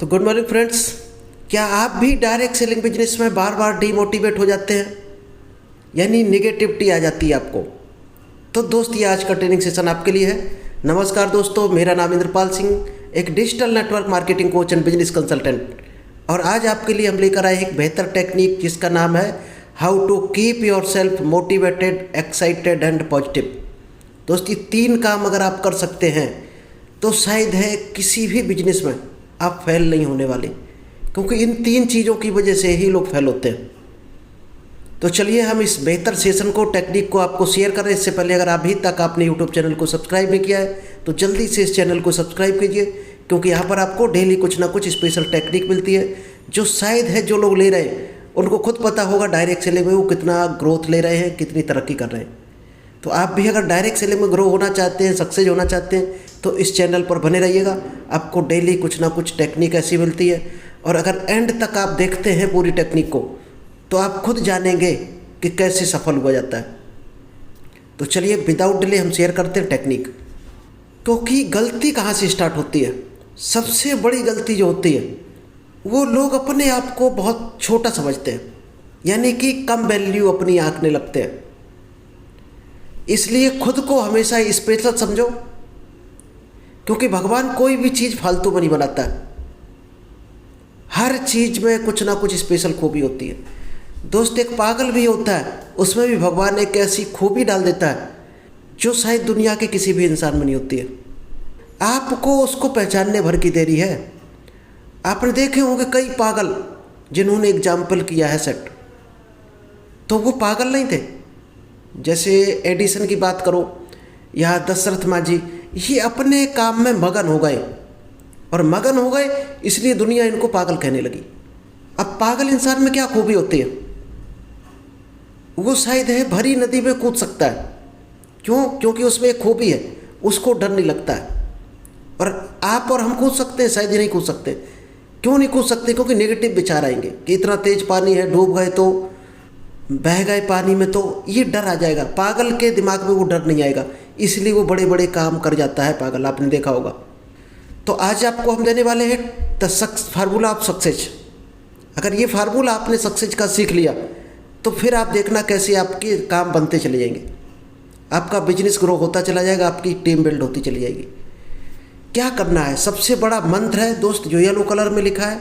तो good morning friends, क्या आप भी डायरेक्ट सेलिंग बिजनेस में बार बार डीमोटिवेट हो जाते हैं, यानी नेगेटिविटी आ जाती है आपको? तो दोस्त ये आज का ट्रेनिंग सेशन आपके लिए है। नमस्कार दोस्तों, मेरा नाम इंद्रपाल सिंह, एक digital network marketing coach and business consultant. और आज आपके लिए हम लेकर आए एक बेहतर टेक्निक जिसका नाम है how to keep yourself motivated, excited and positive. दोस्त ये 3 काम अगर आप कर सकते हैं तो शायद है किसी भी बिजनेस में आप फेल नहीं होने वाले, क्योंकि इन 3 चीज़ों की वजह से ही लोग फेल होते हैं। तो चलिए हम इस बेहतर सेशन को, टेक्निक को आपको शेयर करें। इससे पहले अगर अभी तक आपने यूट्यूब चैनल को सब्सक्राइब नहीं किया है तो जल्दी से इस चैनल को सब्सक्राइब कीजिए, क्योंकि यहाँ पर आपको डेली कुछ ना कुछ स्पेशल टेक्निक मिलती है जो शायद है जो लोग ले रहे हैं उनको खुद पता होगा डायरेक्ट सेलिंग में वो कितना ग्रोथ ले रहे हैं, कितनी तरक्की कर रहे हैं। तो आप भी अगर डायरेक्ट सेलिंग में ग्रो होना चाहते हैं, सक्सेस होना चाहते हैं, तो इस चैनल पर बने रहिएगा। आपको डेली कुछ ना कुछ टेक्निक ऐसी मिलती है, और अगर एंड तक आप देखते हैं पूरी टेक्निक को तो आप खुद जानेंगे कि कैसे सफल हुआ जाता है। तो चलिए विदाउट डिले हम शेयर करते हैं टेक्निक। क्योंकि गलती कहाँ से स्टार्ट होती है? सबसे बड़ी गलती जो होती है वो लोग अपने आप को बहुत छोटा समझते हैं, यानी कि कम वैल्यू अपनी आंकने लगते हैं। इसलिए खुद को हमेशा स्पेशल समझो, क्योंकि भगवान कोई भी चीज़ फालतू में नहीं बनाता है। हर चीज़ में कुछ ना कुछ स्पेशल खूबी होती है। दोस्त एक पागल भी होता है, उसमें भी भगवान एक ऐसी खूबी डाल देता है जो शायद दुनिया के किसी भी इंसान में नहीं होती है। आपको उसको पहचानने भर की देरी है। आपने देखे होंगे कई पागल जिन्होंने एग्जाम्पल किया है सेट, तो वो पागल नहीं थे। जैसे एडिसन की बात करो या दशरथ मांझी, ये अपने काम में मगन हो गए, और मगन हो गए इसलिए दुनिया इनको पागल कहने लगी। अब पागल इंसान में क्या खूबी होती है? वो शायद है भरी नदी में कूद सकता है। क्यों? क्योंकि उसमें एक खूबी है, उसको डर नहीं लगता है। और आप और हम कूद सकते हैं? शायद ही नहीं कूद सकते। क्यों नहीं कूद सकते? क्योंकि नेगेटिव विचार आएंगे कि इतना तेज पानी है, डूब गए तो, बह गए पानी में तो, ये डर आ जाएगा। पागल के दिमाग में वो डर नहीं आएगा, इसलिए वो बड़े बड़े काम कर जाता है पागल, आपने देखा होगा। तो आज आपको हम देने वाले हैं द फार्मूला ऑफ सक्सेस। अगर ये फार्मूला आपने सक्सेस का सीख लिया तो फिर आप देखना कैसे आपके काम बनते चले जाएंगे, आपका बिजनेस ग्रो होता चला जाएगा, आपकी टीम बिल्ड होती चली जाएगी। क्या करना है? सबसे बड़ा मंत्र है दोस्त जो येलो कलर में लिखा है।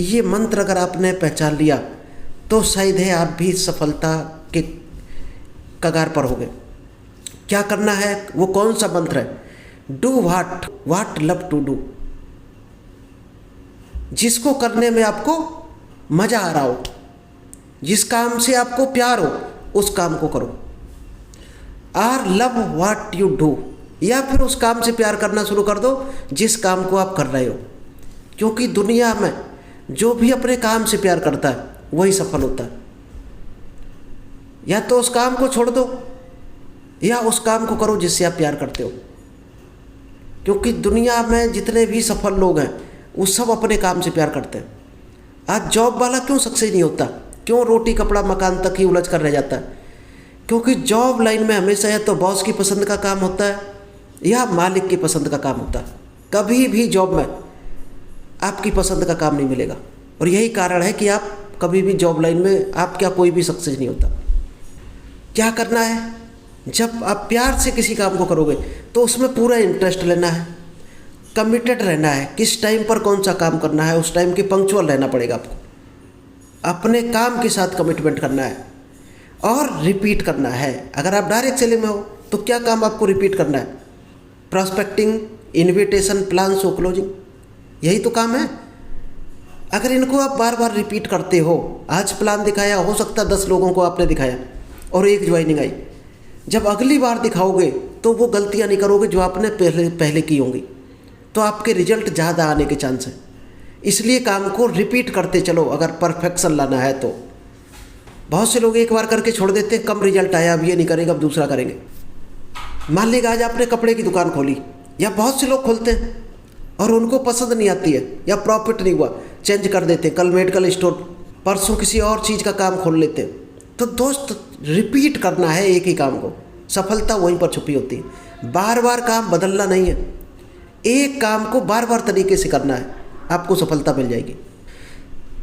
ये मंत्र अगर आपने पहचान लिया तो शायद है आप भी सफलता के कगार पर होंगे। क्या करना है? वो कौन सा मंत्र है? Do what love to do. जिसको करने में आपको मजा आ रहा हो, जिस काम से आपको प्यार हो, उस काम को करो। Are love what you do, या फिर उस काम से प्यार करना शुरू कर दो जिस काम को आप कर रहे हो। क्योंकि दुनिया में जो भी अपने काम से प्यार करता है वही सफल होता है। या तो उस काम को छोड़ दो या उस काम को करो जिससे आप प्यार करते हो। क्योंकि दुनिया में जितने भी सफल लोग हैं वो सब अपने काम से प्यार करते हैं। आज जॉब वाला क्यों सक्सेस नहीं होता? क्यों रोटी कपड़ा मकान तक ही उलझ कर रह जाता है? क्योंकि जॉब लाइन में हमेशा या तो बॉस की पसंद का काम होता है या मालिक की पसंद का काम होता है। कभी भी जॉब में आपकी पसंद का काम नहीं मिलेगा, और यही कारण है कि आप कभी भी जॉब लाइन में आप क्या कोई भी सक्सेस नहीं होता। क्या करना है? जब आप प्यार से किसी काम को करोगे तो उसमें पूरा इंटरेस्ट लेना है, कमिटेड रहना है। किस टाइम पर कौन सा काम करना है उस टाइम के पंक्चुअल रहना पड़ेगा आपको। अपने काम के साथ कमिटमेंट करना है और रिपीट करना है। अगर आप डायरेक्ट सेलिंग में हो तो क्या काम आपको रिपीट करना है? Prospecting, invitation, plan show, closing, यही तो काम है। अगर इनको आप बार बार रिपीट करते हो, आज प्लान दिखाया, हो सकता 10 लोगों को आपने दिखाया और 1 ज्वाइनिंग आई। जब अगली बार दिखाओगे तो वो गलतियां नहीं करोगे जो आपने पहले की होंगी, तो आपके रिजल्ट ज़्यादा आने के चांस हैं। इसलिए काम को रिपीट करते चलो अगर परफेक्शन लाना है तो। बहुत से लोग एक बार करके छोड़ देते हैं, कम रिजल्ट आया, अब ये नहीं करेंगे, अब दूसरा करेंगे। मान लीजिए आज आपने कपड़े की दुकान खोली, या बहुत से लोग खोलते हैं और उनको पसंद नहीं आती है या प्रॉफिट नहीं हुआ, चेंज कर देते। कल मेडिकल स्टोर, परसों किसी और चीज़ का काम खोल लेते। तो दोस्त रिपीट करना है एक ही काम को, सफलता वहीं पर छुपी होती है। बार बार काम बदलना नहीं है, एक काम को बार बार तरीके से करना है। आपको सफलता मिल जाएगी।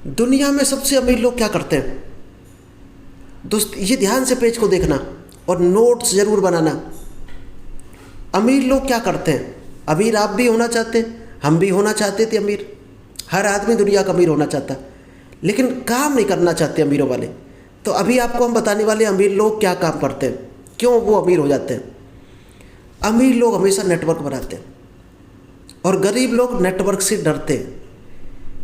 दुनिया में सबसे अमीर लोग क्या करते हैं दोस्त, ये ध्यान से पेज को देखना और नोट्स ज़रूर बनाना। अमीर लोग क्या करते हैं, अमीर आप भी होना चाहते हैं, हम भी होना चाहते थे अमीर, हर आदमी दुनिया का अमीर होना चाहता, लेकिन काम नहीं करना चाहते अमीरों वाले। तो अभी आपको हम बताने वाले अमीर लोग क्या काम करते हैं, क्यों वो अमीर हो जाते हैं। अमीर लोग हमेशा नेटवर्क बनाते हैं और गरीब लोग नेटवर्क से डरते हैं।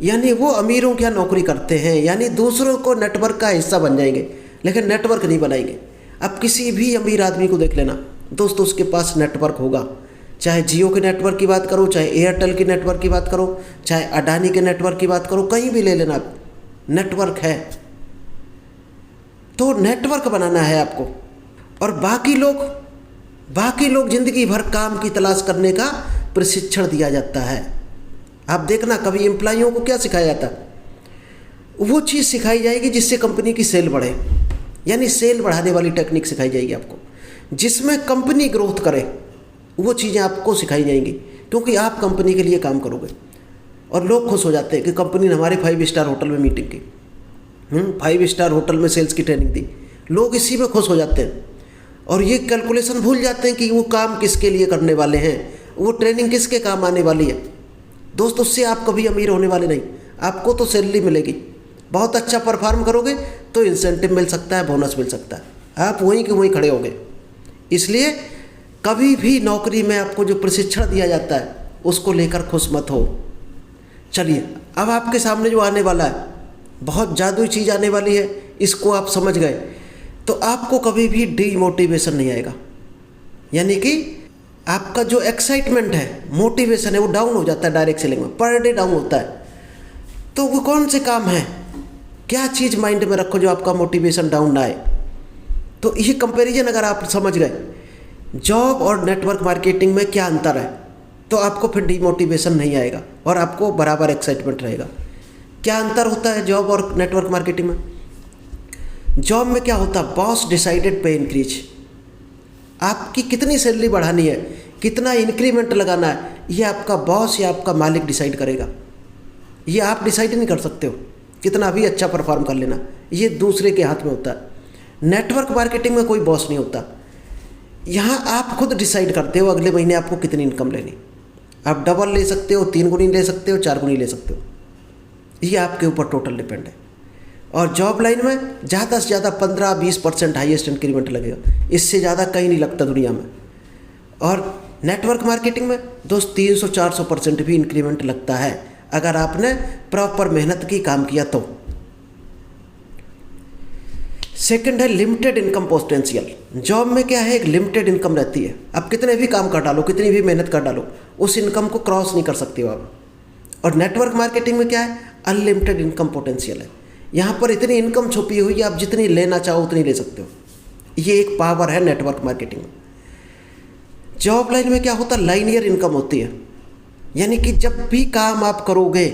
यानी वो अमीरों क्या नौकरी करते हैं, यानी दूसरों को नेटवर्क का हिस्सा बन जाएंगे, लेकिन नेटवर्क नहीं बनाएंगे। अब किसी भी अमीर आदमी को देख लेना दोस्तों, उसके पास नेटवर्क होगा। चाहे जियो के नेटवर्क की बात करो, चाहे एयरटेल के नेटवर्क की बात करो, चाहे अडानी के नेटवर्क की बात करो, कहीं भी ले लेना, नेटवर्क है। तो नेटवर्क बनाना है आपको। और बाकी लोग जिंदगी भर काम की तलाश करने का प्रशिक्षण दिया जाता है। आप देखना कभी एम्प्लॉइयों को क्या सिखाया जाता है, वो चीज़ सिखाई जाएगी जिससे कंपनी की सेल बढ़े, यानी सेल बढ़ाने वाली टेक्निक सिखाई जाएगी आपको, जिसमें कंपनी ग्रोथ करे, वो चीज़ें आपको सिखाई जाएंगी, क्योंकि आप कंपनी के लिए काम करोगे। और लोग खुश हो जाते हैं कि कंपनी ने हमारे 5 स्टार होटल में मीटिंग की, 5 स्टार होटल में सेल्स की ट्रेनिंग दी, लोग इसी में खुश हो जाते हैं और ये कैलकुलेशन भूल जाते हैं कि वो काम किसके लिए करने वाले हैं, वो ट्रेनिंग किसके काम आने वाली है। दोस्त उससे आप कभी अमीर होने वाले नहीं, आपको तो सैलरी मिलेगी, बहुत अच्छा परफॉर्म करोगे तो इंसेंटिव मिल सकता है, बोनस मिल सकता है, आप वहीं के वहीं खड़े होगे। इसलिए कभी भी नौकरी में आपको जो प्रशिक्षण दिया जाता है उसको लेकर खुश मत हो। चलिए अब आपके सामने जो आने वाला है, बहुत जादुई चीज़ आने वाली है, इसको आप समझ गए तो आपको कभी भी डीमोटिवेशन नहीं आएगा। यानी कि आपका जो एक्साइटमेंट है, मोटिवेशन है, वो डाउन हो जाता है डायरेक्ट सेलिंग में, पर डे डाउन होता है। तो वो कौन से काम है, क्या चीज़ माइंड में रखो जो आपका मोटिवेशन डाउन ना आए। तो ये कंपैरिजन अगर आप समझ गए जॉब और नेटवर्क मार्केटिंग में क्या अंतर है, तो आपको फिर डीमोटिवेशन नहीं आएगा और आपको बराबर एक्साइटमेंट रहेगा। क्या अंतर होता है जॉब और नेटवर्क मार्केटिंग में? जॉब में क्या होता है, बॉस डिसाइडेड पे इंक्रीज, आपकी कितनी सैलरी बढ़ानी है, कितना इंक्रीमेंट लगाना है, ये आपका बॉस या आपका मालिक डिसाइड करेगा। ये आप डिसाइड नहीं कर सकते हो, कितना भी अच्छा परफॉर्म कर लेना, ये दूसरे के हाथ में होता है। नेटवर्क मार्केटिंग में कोई बॉस नहीं होता, यहाँ आप खुद डिसाइड करते हो अगले महीने आपको कितनी इनकम लेनी। आप डबल ले सकते हो, 3 गुनी ले सकते हो, 4 गुनी ले सकते हो, ये आपके ऊपर टोटल डिपेंड है। और जॉब लाइन में ज़्यादा से ज़्यादा 15-20% हाईएस्ट इंक्रीमेंट लगेगा, इससे ज़्यादा कहीं नहीं लगता दुनिया में। और नेटवर्क मार्केटिंग में दोस्त 300-400% भी इंक्रीमेंट लगता है अगर आपने प्रॉपर मेहनत की, काम किया तो। सेकंड है लिमिटेड इनकम पोटेंशियल। जॉब में क्या है, एक लिमिटेड इनकम रहती है, आप कितने भी काम कर डालो, कितनी भी मेहनत कर डालो, उस इनकम को क्रॉस नहीं कर सकते हो आप। और नेटवर्क मार्केटिंग में क्या है, अनलिमिटेड इनकम पोटेंशियल है, यहाँ पर इतनी इनकम छुपी हुई है, आप जितनी लेना चाहो उतनी ले सकते हो। ये एक पावर है नेटवर्क मार्केटिंग में। जॉब लाइन में क्या होता है, लाइनियर इनकम होती है, यानी कि जब भी काम आप करोगे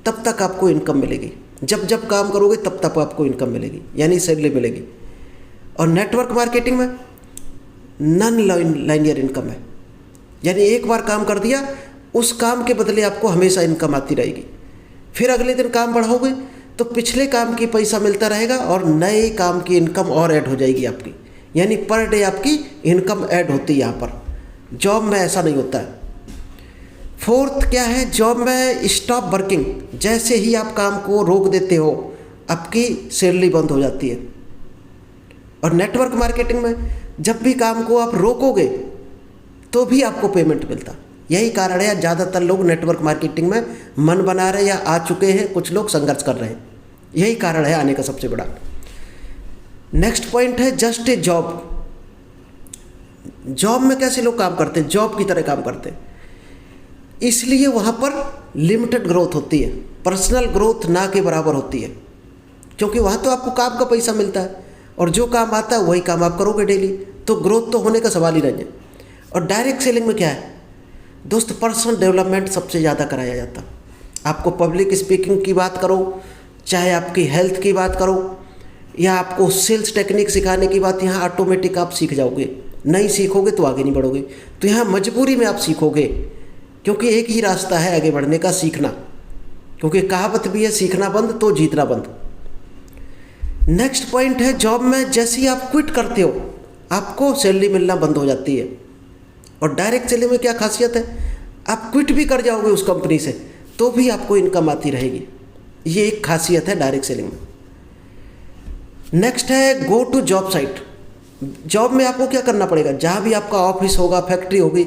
तब तक आपको इनकम मिलेगी, जब जब काम करोगे तब तक आपको इनकम मिलेगी, यानी सैलरी मिलेगी। और नेटवर्क मार्केटिंग में नॉन लाइनियर इनकम है, यानी एक बार काम कर दिया, उस काम के बदले आपको हमेशा इनकम आती रहेगी। फिर अगले दिन काम बढ़ाओगे तो पिछले काम की पैसा मिलता रहेगा और नए काम की इनकम और ऐड हो जाएगी आपकी, यानी पर डे आपकी इनकम ऐड होती है यहाँ पर। जॉब में ऐसा नहीं होता है। फोर्थ क्या है, जॉब में स्टॉप वर्किंग, जैसे ही आप काम को रोक देते हो आपकी सैलरी बंद हो जाती है। और नेटवर्क मार्केटिंग में जब भी काम को आप रोकोगे तो भी आपको पेमेंट मिलता। यही कारण है ज़्यादातर लोग नेटवर्क मार्केटिंग में मन बना रहे या आ चुके हैं, कुछ लोग संघर्ष कर रहे हैं, यही कारण है आने का सबसे बड़ा। नेक्स्ट पॉइंट है जस्ट ए जॉब। जॉब में कैसे लोग काम करते हैं, जॉब की तरह काम करते हैं, इसलिए वहाँ पर लिमिटेड ग्रोथ होती है, पर्सनल ग्रोथ ना के बराबर होती है, क्योंकि वहाँ तो आपको काम का पैसा मिलता है और जो काम आता है वही काम आप करोगे डेली, तो ग्रोथ तो होने का सवाल ही नहीं है। और डायरेक्ट सेलिंग में क्या है दोस्त, पर्सनल डेवलपमेंट सबसे ज़्यादा कराया जाता है। आपको पब्लिक स्पीकिंग की बात करो, चाहे आपकी हेल्थ की बात करो, या आपको सेल्स टेक्निक सिखाने की बात, यहाँ ऑटोमेटिक आप सीख जाओगे। नहीं सीखोगे तो आगे नहीं बढ़ोगे, तो यहाँ मजबूरी में आप सीखोगे, क्योंकि एक ही रास्ता है आगे बढ़ने का, सीखना। क्योंकि कहावत भी है, सीखना बंद तो जीतना बंद। नेक्स्ट पॉइंट है, जॉब में जैसे ही आप क्विट करते हो आपको सैलरी मिलना बंद हो जाती है। और डायरेक्ट सेलिंग में क्या खासियत है, आप क्विट भी कर जाओगे उस कंपनी से तो भी आपको इनकम आती रहेगी। ये एक खासियत है डायरेक्ट सेलिंग में। नेक्स्ट है go to job site. Job में आपको क्या करना पड़ेगा, जहाँ भी आपका ऑफिस होगा, फैक्ट्री होगी,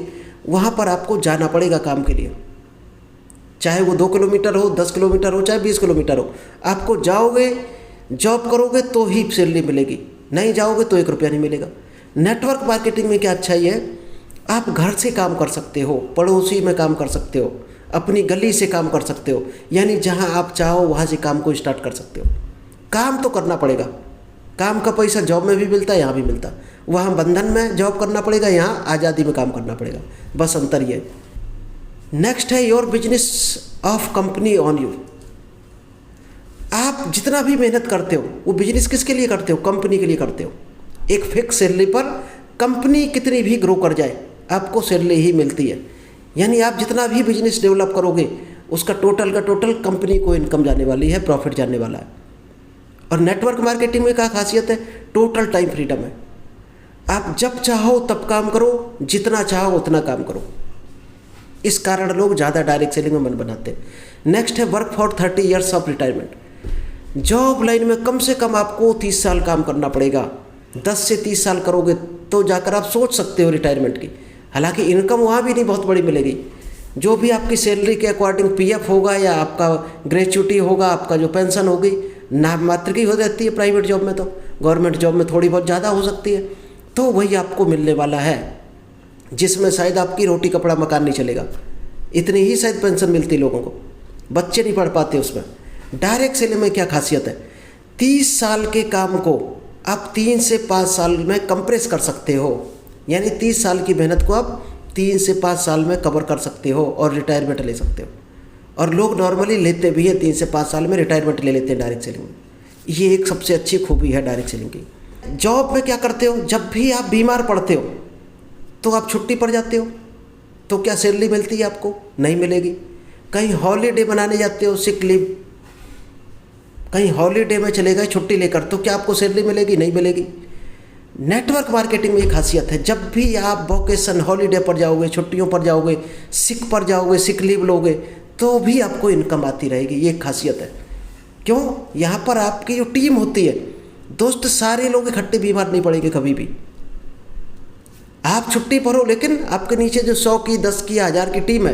वहाँ पर आपको जाना पड़ेगा काम के लिए। चाहे वो 2 किलोमीटर हो, 10 किलोमीटर हो, चाहे 20 किलोमीटर हो, आपको जाओगे, जॉब करोगे तो ही सैलरी मिलेगी, नहीं जाओगे तो 1 रुपया नहीं मिलेगा। नेटवर्क मार्केटिंग में क्या अच्छाई है, आप घर से काम कर सकते हो, पड़ोसी में काम कर सकते हो, अपनी गली से काम कर सकते हो, यानी जहाँ आप चाहो वहाँ से काम को स्टार्ट कर सकते हो। काम तो करना पड़ेगा, काम का पैसा जॉब में भी मिलता है, यहाँ भी मिलता है। वहाँ बंधन में जॉब करना पड़ेगा, यहाँ आज़ादी में काम करना पड़ेगा, बस अंतर ये। नेक्स्ट है your business of company on you. आप जितना भी मेहनत करते हो वो बिजनेस किसके लिए करते हो, कंपनी के लिए करते हो। एक फिक्स सैलरी पर कंपनी कितनी भी ग्रो कर जाए आपको सैलरी ही मिलती है, यानी आप जितना भी बिजनेस डेवलप करोगे उसका टोटल का टोटल कंपनी को इनकम जाने वाली है, प्रॉफिट जाने वाला है। और नेटवर्क मार्केटिंग में क्या खासियत है, टोटल टाइम फ्रीडम है। आप जब चाहो तब काम करो, जितना चाहो उतना काम करो। इस कारण लोग ज़्यादा डायरेक्ट सेलिंग में मन बनाते हैं। नेक्स्ट है work for 30 years of retirement. Job line में कम से कम आपको 30 साल काम करना पड़ेगा। 10 से 30 साल करोगे तो जाकर आप सोच सकते हो रिटायरमेंट की। हालांकि इनकम वहाँ भी नहीं बहुत बड़ी मिलेगी, जो भी आपकी सैलरी के अकॉर्डिंग पीएफ होगा या आपका ग्रेच्युटी होगा, आपका जो पेंशन होगी नाम मात्र की हो जाती है प्राइवेट जॉब में, तो गवर्नमेंट जॉब में थोड़ी बहुत ज़्यादा हो सकती है, तो वही आपको मिलने वाला है, जिसमें शायद आपकी रोटी कपड़ा मकान नहीं चलेगा। इतनी ही शायद पेंशन मिलती लोगों को, बच्चे नहीं पढ़ पाते उसमें। डायरेक्ट सेलिंग में क्या खासियत है, 30 साल के काम को आप 3 से 5 साल में कंप्रेस कर सकते हो, यानी 30 साल की मेहनत को आप 3 से 5 साल में कवर कर सकते हो और रिटायरमेंट ले सकते हो। और लोग नॉर्मली लेते भी हैं, 3 से 5 साल में रिटायरमेंट ले लेते हैं डायरेक्ट सेलिंग में। ये एक सबसे अच्छी खूबी है डायरेक्ट सेलिंग की। जॉब में क्या करते हो, जब भी आप बीमार पड़ते हो तो आप छुट्टी पर जाते हो, तो क्या सैलरी मिलती है आपको, नहीं मिलेगी। कहीं हॉलीडे मनाने जाते हो, सिक लीव, कहीं हॉलीडे में चले गए छुट्टी लेकर, तो क्या आपको सैलरी मिलेगी, नहीं मिलेगी। नेटवर्क मार्केटिंग में एक खासियत है, जब भी आप वोकेशन हॉलीडे पर जाओगे, छुट्टियों पर जाओगे, सिक पर जाओगे, सिक लीव लोगे, तो भी आपको इनकम आती रहेगी। ये एक खासियत है। क्यों, यहाँ पर आपकी जो टीम होती है, दोस्त सारे लोग इकट्ठे बीमार नहीं पड़ेंगे कभी भी। आप छुट्टी पर हो लेकिन आपके नीचे जो 100 की, 10 की, 1000 की टीम है,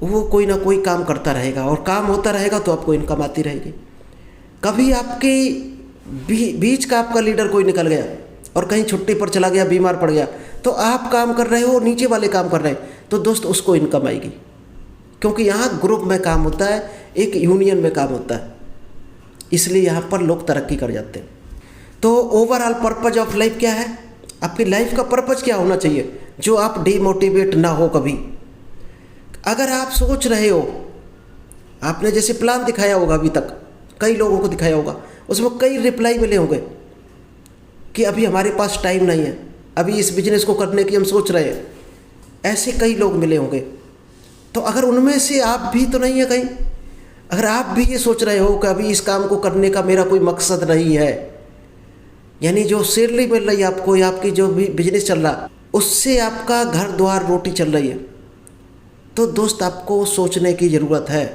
वो कोई ना कोई काम करता रहेगा, और काम होता रहेगा तो आपको इनकम आती रहेगी। कभी आपके बीच का आपका लीडर कोई निकल गया और कहीं छुट्टी पर चला गया, बीमार पड़ गया, तो आप काम कर रहे हो, नीचे वाले काम कर रहे हैं, तो दोस्त उसको इनकम आएगी, क्योंकि यहाँ ग्रुप में काम होता है, एक यूनियन में काम होता है, इसलिए यहाँ पर लोग तरक्की कर जाते हैं। तो ओवरऑल पर्पज ऑफ लाइफ क्या है, आपकी लाइफ का पर्पज क्या होना चाहिए, जो आप डीमोटिवेट ना हो कभी। अगर आप सोच रहे हो, आपने जैसे प्लान दिखाया होगा अभी तक, कई लोगों को दिखाया होगा, उसमें कई रिप्लाई मिले होंगे कि अभी हमारे पास टाइम नहीं है, अभी इस बिजनेस को करने की हम सोच रहे हैं, ऐसे कई लोग मिले होंगे। तो अगर उनमें से आप भी तो नहीं है कहीं, अगर आप भी ये सोच रहे हो कि अभी इस काम को करने का मेरा कोई मकसद नहीं है, यानी जो सैलरी मिल रही है आपको या आपकी जो भी बिजनेस चल रहा उससे आपका घर द्वार रोटी चल रही है, तो दोस्त आपको सोचने की ज़रूरत है।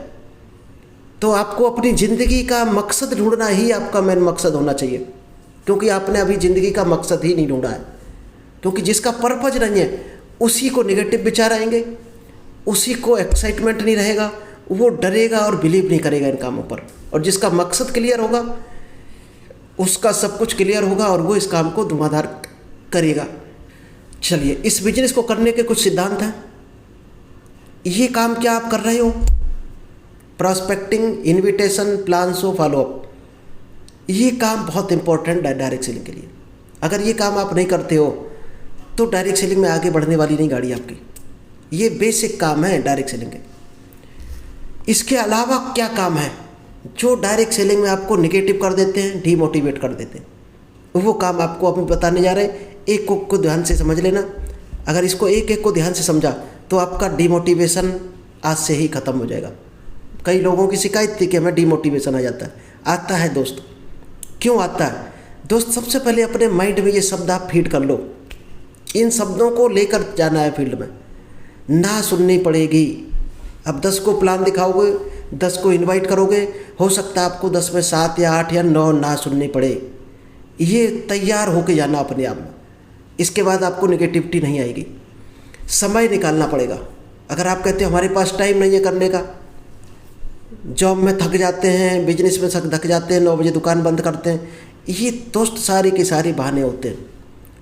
तो आपको अपनी ज़िंदगी का मकसद ढूंढना ही आपका मेन मकसद होना चाहिए, क्योंकि आपने अभी ज़िंदगी का मकसद ही नहीं ढूंढा है। क्योंकि जिसका पर्पज नहीं है उसी को नेगेटिव विचार आएंगे, उसी को एक्साइटमेंट नहीं रहेगा, वो डरेगा और बिलीव नहीं करेगा इन कामों पर। और जिसका मकसद क्लियर होगा उसका सब कुछ क्लियर होगा और वो इस काम को धुआंधार करेगा। चलिए, इस बिजनेस को करने के कुछ सिद्धांत हैं। ये काम क्या आप कर रहे हो, prospecting, invitation, plans of follow up, ये काम बहुत इंपॉर्टेंट है डायरेक्ट सेलिंग के लिए। अगर ये काम आप नहीं करते हो तो डायरेक्ट सेलिंग में आगे बढ़ने वाली नहीं गाड़ी आपकी। ये बेसिक काम है डायरेक्ट सेलिंग के। इसके अलावा क्या काम है जो डायरेक्ट सेलिंग में आपको निगेटिव कर देते हैं, डीमोटिवेट कर देते हैं, वो काम आपको अभी बताने जा रहे हैं। एक को ध्यान से समझ लेना। अगर इसको एक एक को ध्यान से समझा तो आपका डीमोटिवेशन आज से ही ख़त्म हो जाएगा। कई लोगों की शिकायत थी कि हमें डिमोटिवेशन आ जाता है। आता है दोस्त, क्यों आता है दोस्त? सबसे पहले अपने माइंड में ये शब्द आप फीड कर लो, इन शब्दों को लेकर जाना है फील्ड में, ना सुननी पड़ेगी। अब 10 को प्लान दिखाओगे, 10 को इनवाइट करोगे, हो सकता है आपको 10 में 7 या 8 या 9 ना सुननी पड़े। ये तैयार होके जाना अपने आप में, इसके बाद आपको नेगेटिविटी नहीं आएगी। समय निकालना पड़ेगा। अगर आप कहते हो हमारे पास टाइम नहीं है करने का, जॉब में थक जाते हैं, बिजनेस में थक जाते हैं, 9 बजे दुकान बंद करते हैं, ये दोस्त सारी के सारी बहाने होते हैं।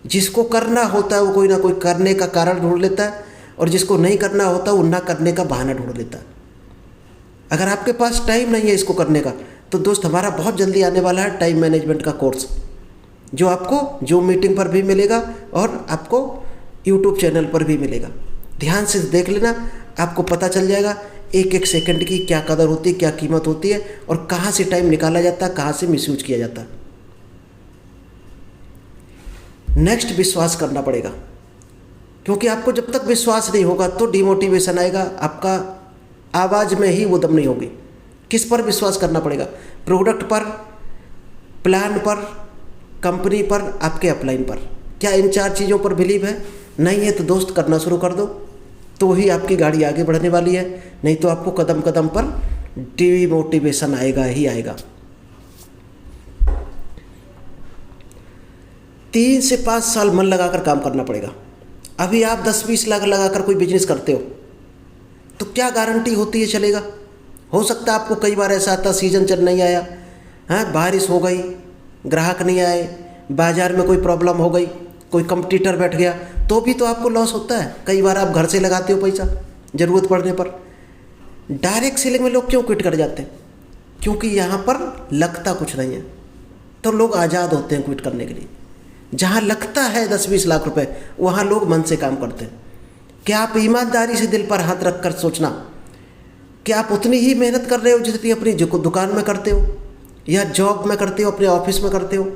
जिसको करना होता है वो कोई ना कोई करने का कारण ढूंढ लेता है, और जिसको नहीं करना होता वो ना करने का बहाना ढूंढ लेता है। अगर आपके पास टाइम नहीं है इसको करने का, तो दोस्त हमारा बहुत जल्दी आने वाला है टाइम मैनेजमेंट का कोर्स, जो आपको जूम मीटिंग पर भी मिलेगा और आपको यूट्यूब चैनल पर भी मिलेगा। ध्यान से देख लेना, आपको पता चल जाएगा एक एक सेकंड की क्या कदर होती है, क्या कीमत होती है, और कहाँ से टाइम निकाला जाता है, कहाँ से मिसयूज किया जाता है। नेक्स्ट, विश्वास करना पड़ेगा, क्योंकि आपको जब तक विश्वास नहीं होगा तो डिमोटिवेशन आएगा, आपका आवाज़ में ही वो दम नहीं होगी। किस पर विश्वास करना पड़ेगा? प्रोडक्ट पर, प्लान पर, कंपनी पर, आपके अपलाइन पर। क्या इन 4 चीज़ों पर बिलीव है? नहीं है तो दोस्त करना शुरू कर दो, तो ही आपकी गाड़ी आगे बढ़ने वाली है। नहीं तो आपको कदम कदम पर डिमोटिवेशन आएगा ही आएगा। 3 से 5 साल मन लगाकर काम करना पड़ेगा। अभी आप 10-20 लाख लगाकर कोई बिजनेस करते हो तो क्या गारंटी होती है चलेगा? हो सकता है आपको कई बार ऐसा आता, सीजन चल नहीं आया, हाँ, बारिश हो गई, ग्राहक नहीं आए, बाजार में कोई प्रॉब्लम हो गई, कोई कंपटीटर बैठ गया, तो भी तो आपको लॉस होता है। कई बार आप घर से लगाते हो पैसा ज़रूरत पड़ने पर। डायरेक्ट सेलिंग में लोग क्यों क्विट कर जाते हैं? क्योंकि यहाँ पर लगता कुछ नहीं है, तो लोग आज़ाद होते हैं क्विट करने के लिए। जहाँ लगता है 10-20 लाख रुपए, वहाँ लोग मन से काम करते हैं। क्या आप ईमानदारी से दिल पर हाथ रख कर सोचना कि आप उतनी ही मेहनत कर रहे हो जितनी अपनी दुकान में करते हो या जॉब में करते हो, अपने ऑफिस में करते हो?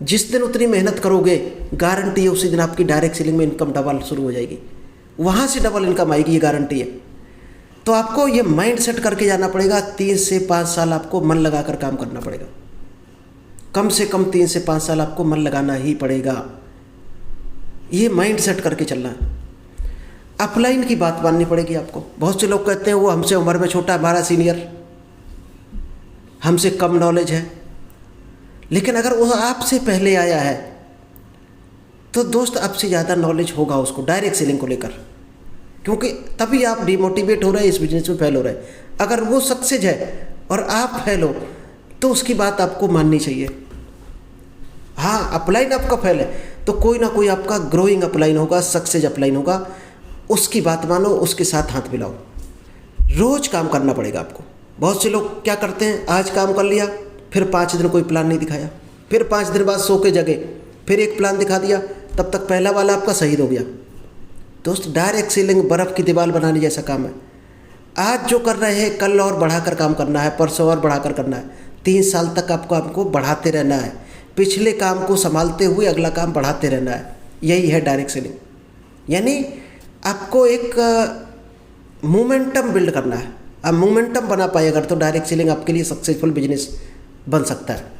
जिस दिन उतनी मेहनत करोगे, गारंटी है उसी दिन आपकी डायरेक्ट सेलिंग में इनकम डबल शुरू हो जाएगी, वहाँ से डबल इनकम आएगी, ये गारंटी है। तो आपको ये माइंड सेट करके जाना पड़ेगा। 3 से 5 साल आपको मन लगाकर काम करना पड़ेगा, कम से कम 3 से 5 साल आपको मन लगाना ही पड़ेगा। ये माइंड सेट करके चलना है। अपलाइन की बात माननी पड़ेगी आपको। बहुत से लोग कहते हैं वो हमसे उम्र में छोटा, हमारा सीनियर, हमसे कम नॉलेज है, लेकिन अगर वो आपसे पहले आया है तो दोस्त आपसे ज़्यादा नॉलेज होगा उसको डायरेक्ट सेलिंग को लेकर, क्योंकि तभी आप डिमोटिवेट हो रहे हैं, इस बिजनेस में फेल हो रहे हैं। अगर वो सक्सेस है और आप फेल हो तो उसकी बात आपको माननी चाहिए। हाँ, अपलाइन आपका फेल है तो कोई ना कोई आपका ग्रोइंग अपलाइन होगा, सक्सेस अपलाइन होगा, उसकी बात मानो, उसके साथ हाथ मिलाओ। रोज़ काम करना पड़ेगा आपको। बहुत से लोग क्या करते हैं, आज काम कर लिया, फिर 5 दिन कोई प्लान नहीं दिखाया, फिर 5 दिन बाद सो के जगे, फिर एक प्लान दिखा दिया, तब तक पहला वाला आपका शहीद हो गया। दोस्त, डायरेक्ट सेलिंग बर्फ़ की दीवार बनाने जैसा काम है। आज जो कर रहे हैं कल और बढ़ाकर काम करना है, परसों और बढ़ाकर करना है। 3 साल तक आपको बढ़ाते रहना है, पिछले काम को संभालते हुए अगला काम बढ़ाते रहना है। यही है डायरेक्ट सेलिंग। यानी आपको एक मोमेंटम बिल्ड करना है। आप मोमेंटम बना पाए अगर, तो डायरेक्ट सेलिंग आपके लिए सक्सेसफुल बिजनेस बन सकता है।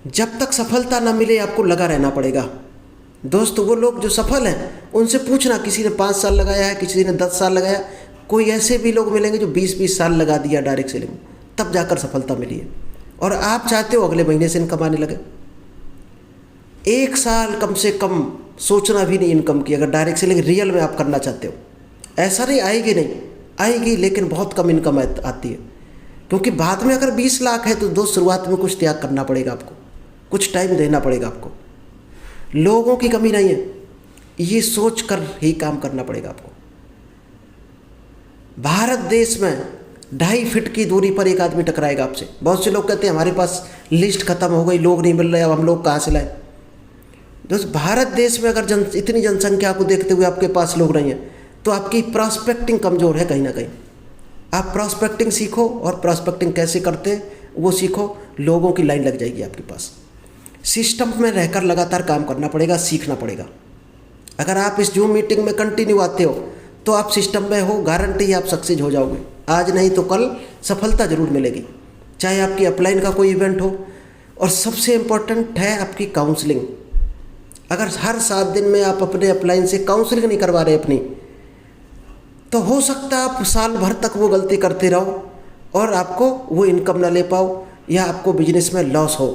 जब तक सफलता ना मिले आपको लगा रहना पड़ेगा। दोस्त, वो लोग जो सफल हैं उनसे पूछना, किसी ने 5 साल लगाया है, किसी ने 10 साल लगाया, कोई ऐसे भी लोग मिलेंगे जो 20-20 साल लगा दिया डायरेक्ट सेलिंग में, तब जाकर सफलता मिली है। और आप चाहते हो अगले महीने से इनकम आने लगे। 1 साल कम से कम सोचना भी नहीं इनकम की, अगर डायरेक्ट सेलिंग रियल में आप करना चाहते हो। ऐसा नहीं आएगी, नहीं आएगी, लेकिन बहुत कम इनकम आती है, क्योंकि बाद में अगर 20 लाख है तो दोस्त शुरुआत में कुछ त्याग करना पड़ेगा आपको, कुछ टाइम देना पड़ेगा आपको। लोगों की कमी नहीं है, ये सोच कर ही काम करना पड़ेगा आपको। भारत देश में 2.5 फीट की दूरी पर एक आदमी टकराएगा आपसे। बहुत से लोग कहते हैं हमारे पास लिस्ट खत्म हो गई, लोग नहीं मिल रहे, अब हम लोग कहाँ से लाएं? दोस्त, भारत देश में अगर इतनी जनसंख्या को देखते हुए आपके पास लोग नहीं हैं तो आपकी प्रॉस्पेक्टिंग कमज़ोर है कहीं ना कहीं। आप प्रॉस्पेक्टिंग सीखो, और प्रॉस्पेक्टिंग कैसे करते हैं वो सीखो, लोगों की लाइन लग जाएगी आपके पास। सिस्टम में रहकर लगातार काम करना पड़ेगा, सीखना पड़ेगा। अगर आप इस जूम मीटिंग में कंटिन्यू आते हो तो आप सिस्टम में हो, गारंटी आप सक्सेस हो जाओगे। आज नहीं तो कल सफलता ज़रूर मिलेगी, चाहे आपकी अपलाइन का कोई इवेंट हो। और सबसे इम्पोर्टेंट है आपकी काउंसलिंग। अगर हर 7 दिन में आप अपने अपलाइन से काउंसलिंग नहीं करवा रहे अपनी, तो हो सकता है आप साल भर तक वो गलती करते रहो और आपको वो इनकम ना ले पाओ या आपको बिजनेस में लॉस हो।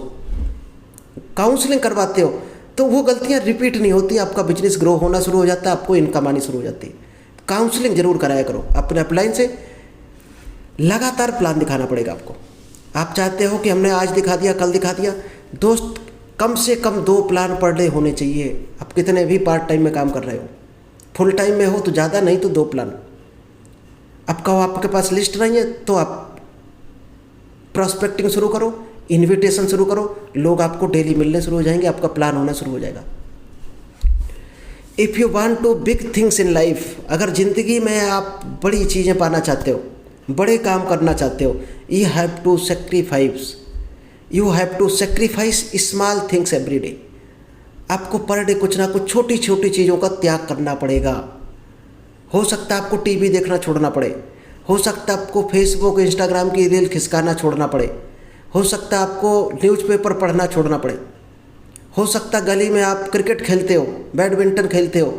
काउंसलिंग करवाते हो तो वो गलतियां रिपीट नहीं होती, आपका बिजनेस ग्रो होना शुरू हो जाता है, आपको इनकम आनी शुरू हो जाती है। काउंसलिंग जरूर कराया करो अपने अपलाइन से। लगातार प्लान दिखाना पड़ेगा आपको। आप चाहते हो कि हमने आज दिखा दिया कल दिखा दिया, दोस्त कम से कम 2 प्लान पर डे होने चाहिए। आप कितने भी पार्ट टाइम में काम कर रहे हो, फुल टाइम में हो तो ज़्यादा, नहीं तो 2 प्लान। आपके पास लिस्ट नहीं है तो आप प्रॉस्पेक्टिंग शुरू करो, इन्विटेशन शुरू करो, लोग आपको डेली मिलने शुरू हो जाएंगे, आपका प्लान होना शुरू हो जाएगा। If you want to big things in life, अगर ज़िंदगी में आप बड़ी चीज़ें पाना चाहते हो, बड़े काम करना चाहते हो, you have to sacrifice small things every day. आपको पर डे कुछ ना कुछ छोटी छोटी चीज़ों का त्याग करना पड़ेगा। हो सकता है आपको टीवी देखना छोड़ना पड़े, हो सकता है आपको फेसबुक इंस्टाग्राम की रील खिसकाना छोड़ना पड़े, हो सकता है आपको न्यूज़पेपर पढ़ना छोड़ना पड़े, हो सकता है गली में आप क्रिकेट खेलते हो, बैडमिंटन खेलते हो,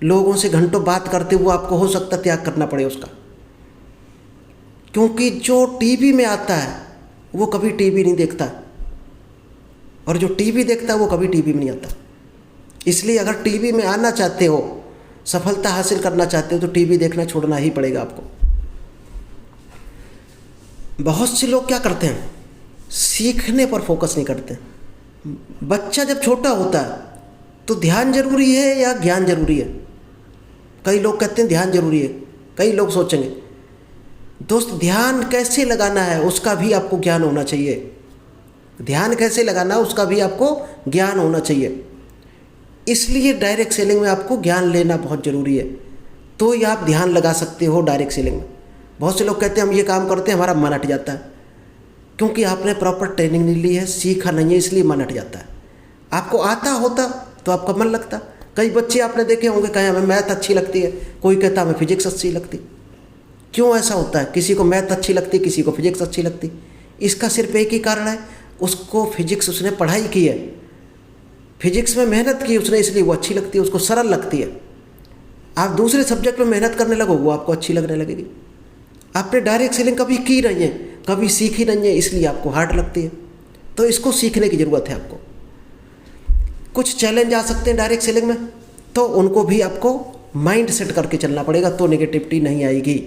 लोगों से घंटों बात करते हो, आपको हो सकता है त्याग करना पड़े उसका। क्योंकि जो टीवी में आता है वो कभी टीवी नहीं देखता, और जो टीवी देखता है वो कभी टीवी में नहीं आता। इसलिए अगर टीवी में आना चाहते हो, सफलता हासिल करना चाहते हो, तो टीवी देखना छोड़ना ही पड़ेगा आपको। बहुत से लोग क्या करते हैं, सीखने पर फोकस नहीं करते। बच्चा जब छोटा होता है तो ध्यान जरूरी है या ज्ञान जरूरी है? कई लोग कहते हैं ध्यान जरूरी है, कई लोग सोचेंगे। दोस्त, ध्यान कैसे लगाना है उसका भी आपको ज्ञान होना चाहिए। ध्यान कैसे लगाना है उसका भी आपको ज्ञान होना चाहिए। इसलिए डायरेक्ट सेलिंग में आपको ज्ञान लेना बहुत ज़रूरी है, तो ही आप ध्यान लगा सकते हो डायरेक्ट सेलिंग में। बहुत से लोग कहते हैं हम ये काम करते हैं हमारा मन हट जाता है, क्योंकि आपने प्रॉपर ट्रेनिंग नहीं ली है, सीखा नहीं है, इसलिए मन हट जाता है। आपको आता होता तो आपका मन लगता। कई बच्चे आपने देखे होंगे, कहें हमें मैथ अच्छी लगती है, कोई कहता हमें फिजिक्स अच्छी लगती। क्यों ऐसा होता है? किसी को मैथ अच्छी लगती, किसी को फिजिक्स अच्छी लगती। इसका सिर्फ एक ही कारण है, उसको फिजिक्स उसने पढ़ाई की है, फिजिक्स में मेहनत की उसने, इसलिए वो अच्छी लगती है, उसको सरल लगती है। आप दूसरे सब्जेक्ट में मेहनत करने लगो, वो आपको अच्छी लगने लगेगी। आपने डायरेक्ट सेलिंग कभी की नहीं है, कभी सीखी नहीं है, इसलिए आपको हार्ड लगती है। तो इसको सीखने की ज़रूरत है आपको। कुछ चैलेंज आ सकते हैं डायरेक्ट सेलिंग में, तो उनको भी आपको माइंड सेट करके चलना पड़ेगा, तो नेगेटिविटी नहीं आएगी।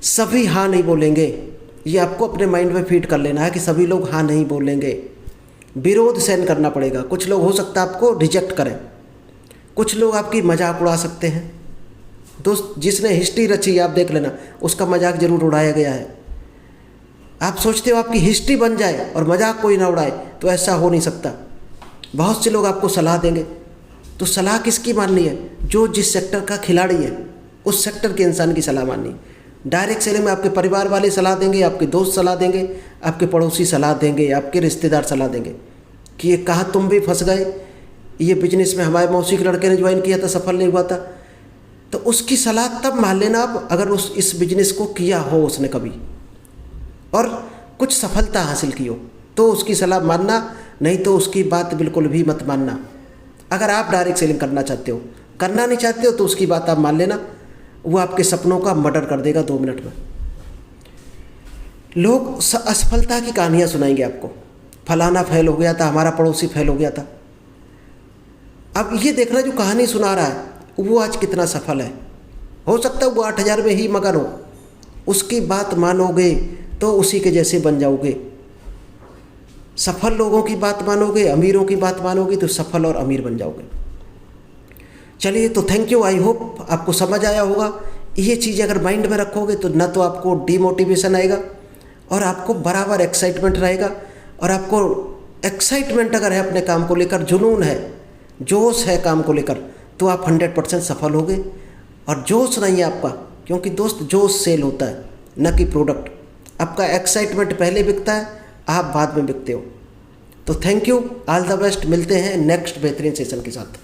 सभी हाँ नहीं बोलेंगे, ये आपको अपने माइंड में फीड कर लेना है कि सभी लोग हाँ नहीं बोलेंगे। विरोध सहन करना पड़ेगा। कुछ लोग हो सकता है आपको रिजेक्ट करें, कुछ लोग आपकी मजाक उड़ा सकते हैं। दोस्त, जिसने हिस्ट्री रची आप देख लेना, उसका मजाक जरूर उड़ाया गया है। आप सोचते हो आपकी हिस्ट्री बन जाए और मजाक कोई ना उड़ाए, तो ऐसा हो नहीं सकता। बहुत से लोग आपको सलाह देंगे, तो सलाह किसकी माननी है? जो जिस सेक्टर का खिलाड़ी है उस सेक्टर के इंसान की सलाह माननी है। डायरेक्ट सेलिंग में आपके परिवार वाले सलाह देंगे, आपके दोस्त सलाह देंगे, आपके पड़ोसी सलाह देंगे, आपके रिश्तेदार सलाह देंगे कि ये कहाँ तुम भी फंस गए, ये बिजनेस में हमारे मौसी के लड़के ने ज्वाइन किया था, सफल नहीं हुआ था। तो उसकी सलाह तब मान लेना आप अगर इस बिजनेस को किया हो उसने कभी और कुछ सफलता हासिल की हो, तो उसकी सलाह मानना, नहीं तो उसकी बात बिल्कुल भी मत मानना। अगर आप डायरेक्ट सेलिंग करना चाहते हो, करना नहीं चाहते हो, तो उसकी बात आप मान लेना, वो आपके सपनों का मर्डर कर देगा 2 मिनट में। लोग असफलता की कहानियाँ सुनाएंगे आपको, फलाना फेल हो गया था, हमारा पड़ोसी फेल हो गया था। अब ये देखना जो कहानी सुना रहा है वो आज कितना सफल है। हो सकता है वो 8000 में ही मगन हो, उसकी बात मानोगे तो उसी के जैसे बन जाओगे। सफल लोगों की बात मानोगे, अमीरों की बात मानोगे, तो सफल और अमीर बन जाओगे। चलिए, तो थैंक यू। आई होप आपको समझ आया होगा। ये चीज़ें अगर माइंड में रखोगे तो न तो आपको डीमोटिवेशन आएगा और आपको बराबर एक्साइटमेंट रहेगा। और आपको एक्साइटमेंट अगर है अपने काम को लेकर, जुनून है, जोश है काम को लेकर, तो आप 100% सफल होगे। और जोश नहीं है आपका, क्योंकि दोस्त जोश सेल होता है, न कि प्रोडक्ट। आपका एक्साइटमेंट पहले बिकता है, आप बाद में बिकते हो। तो thank you, all the best. मिलते हैं नेक्स्ट बेहतरीन सेशन के साथ।